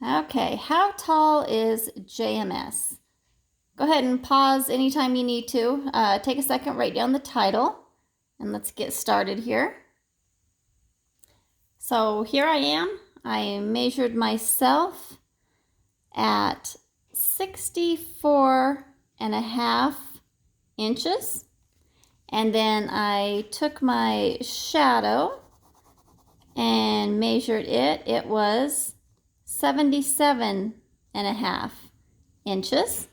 Okay, how tall is JMS? Go ahead and pause anytime you need to. Take a second, write down the title, and let's get started here. So here I am. I measured myself at 64.5 inches. And then I took my shadow and measured it. It was 77.5 inches.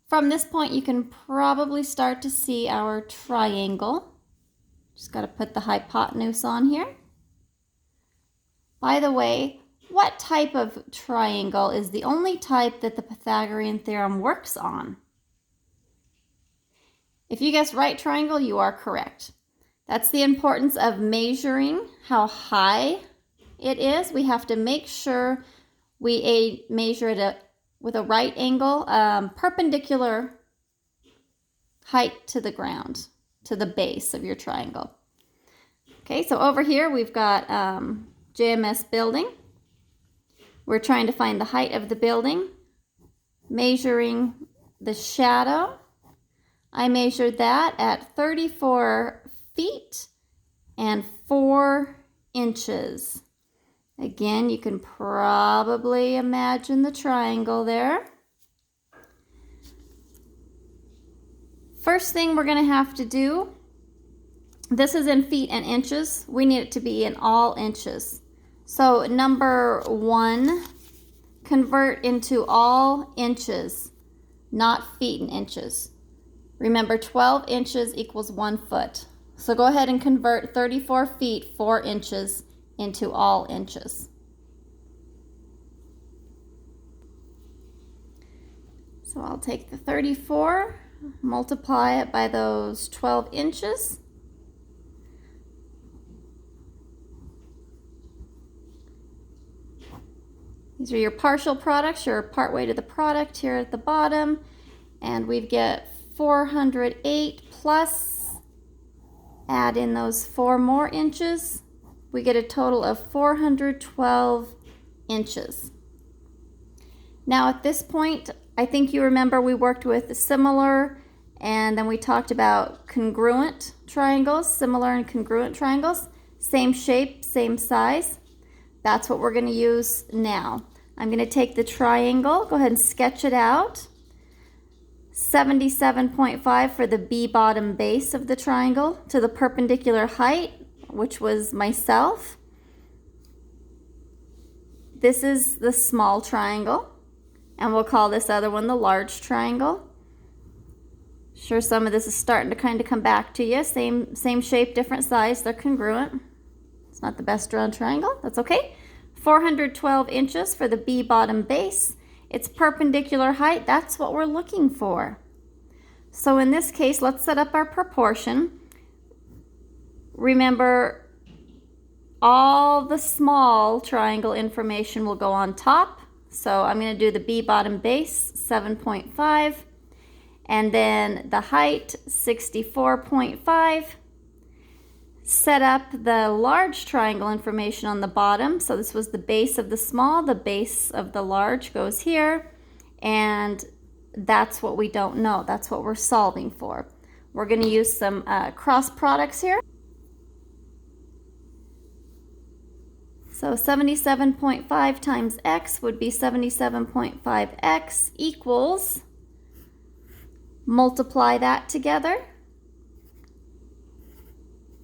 From this point, you can probably start to see our triangle. Just got to put the hypotenuse on here. By the way, what type of triangle is the only type that the Pythagorean theorem works on? If you guessed right triangle, you are correct. That's the importance of measuring how high it is. We have to make sure we measure it with a right angle, perpendicular height to the ground, to the base of your triangle. Okay, so over here we've got JMS building. We're trying to find the height of the building, measuring the shadow. I measured that at 34 feet and 4 inches. Again, you can probably imagine the triangle there. First thing we're going to have to do, this is in feet and inches. We need it to be in all inches. So number 1, convert into all inches, not feet and inches. Remember, 12 inches equals 1 foot. So go ahead and convert 34 feet, 4 inches into all inches. So I'll take the 34, multiply it by those 12 inches. These are your partial products. You're partway to the product here at the bottom. And we get 408 plus, add in those 4 more inches. We get a total of 412 inches. Now at this point, I think you remember we worked with similar, and then we talked about congruent triangles, similar and congruent triangles, same shape, same size. That's what we're going to use now. I'm going to take the triangle, go ahead and sketch it out. 77.5 for the B bottom base of the triangle to the perpendicular height, which was myself. This is the small triangle, and we'll call this other one the large triangle. Sure, some of this is starting to kind of come back to you. Same shape, different size, they're congruent. It's not the best drawn triangle, that's okay. 412 inches for the B bottom base. It's perpendicular height, that's what we're looking for. So in this case, let's set up our proportion. Remember, all the small triangle information will go on top. So I'm going to do the B bottom base, 7.5, and then the height, 64.5. Set up the large triangle information on the bottom. So this was the base of the small, the base of the large goes here, and that's what we don't know. That's what we're solving for. We're going to use some cross products here. So 77.5 times x would be 77.5x equals, multiply that together,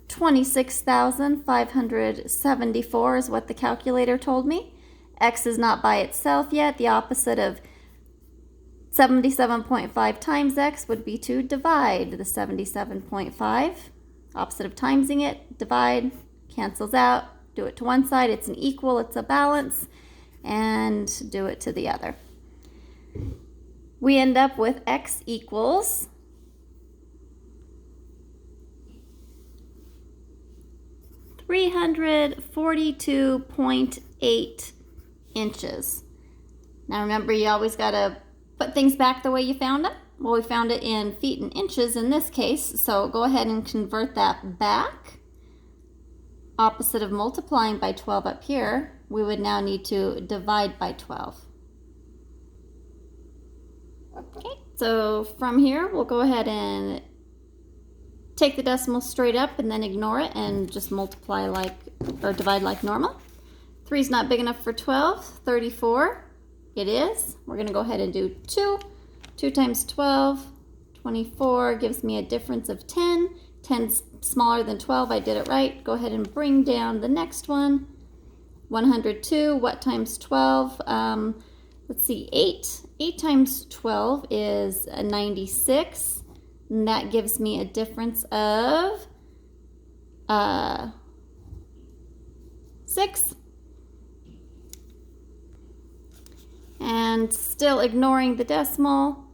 26,574 is what the calculator told me. X is not by itself yet. The opposite of 77.5 times x would be to divide the 77.5. Opposite of timesing it, divide, cancels out. Do it to one side, it's an equal, it's a balance, and do it to the other. We end up with x equals 342.8 inches. Now remember, you always got to put things back the way you found them. Well, we found it in feet and inches in this case, so go ahead and convert that back. opposite of multiplying by 12 up here, we would now need to divide by 12. Okay, so from here, we'll go ahead and take the decimal straight up and then ignore it and just multiply like, or divide like normal. 3 is not big enough for 12. 34, it is. We're gonna go ahead and do 2. 2 times 12, 24, gives me a difference of 10. 10's smaller than 12, I did it right. Go ahead and bring down the next one. 102, what times 12? Let's see, 8. 8 times 12 is 96. And that gives me a difference of 6. And still ignoring the decimal.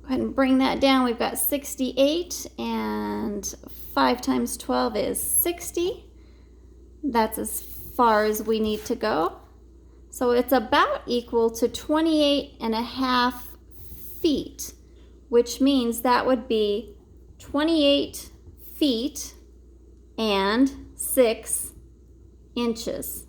Go ahead and bring that down. We've got 68, and 5 times 12 is 60. That's as far as we need to go. So it's about equal to 28.5 feet, which means that would be 28 feet and 6 inches.